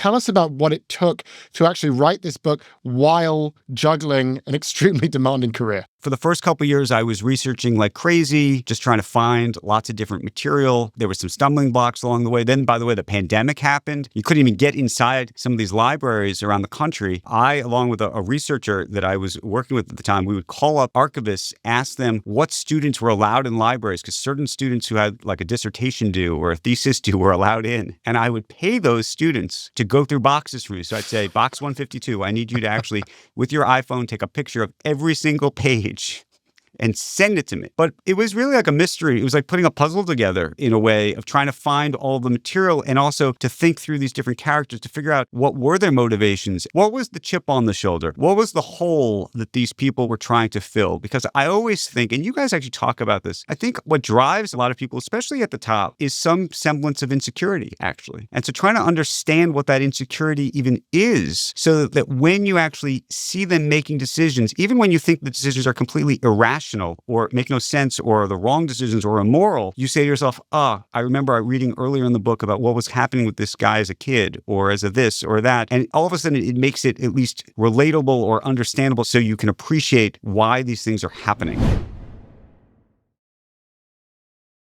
tell us about what it took to actually write this book while juggling an extremely demanding career. For the first couple of years, I was researching like crazy, just trying to find lots of different material. There were some stumbling blocks along the way. Then, by the way, the pandemic happened. You couldn't even get inside some of these libraries around the country. I, along with a researcher that I was working with at the time, we would call up archivists, ask them what students were allowed in libraries, because certain students who had like a dissertation due or a thesis due were allowed in. And I would pay those students to go through boxes for me. So I'd say, box 152, I need you to actually, with your iPhone, take a picture of every single page and send it to me. But it was really like a mystery. It was like putting a puzzle together in a way of trying to find all the material and also to think through these different characters to figure out what were their motivations. What was the chip on the shoulder? What was the hole that these people were trying to fill? Because I always think, and you guys actually talk about this, I think what drives a lot of people, especially at the top, is some semblance of insecurity, actually. And so trying to understand what that insecurity even is so that when you actually see them making decisions, even when you think the decisions are completely irrational, or make no sense or the wrong decisions or immoral, you say to yourself, I remember reading earlier in the book about what was happening with this guy as a kid or as a this or that. And all of a sudden it makes it at least relatable or understandable so you can appreciate why these things are happening.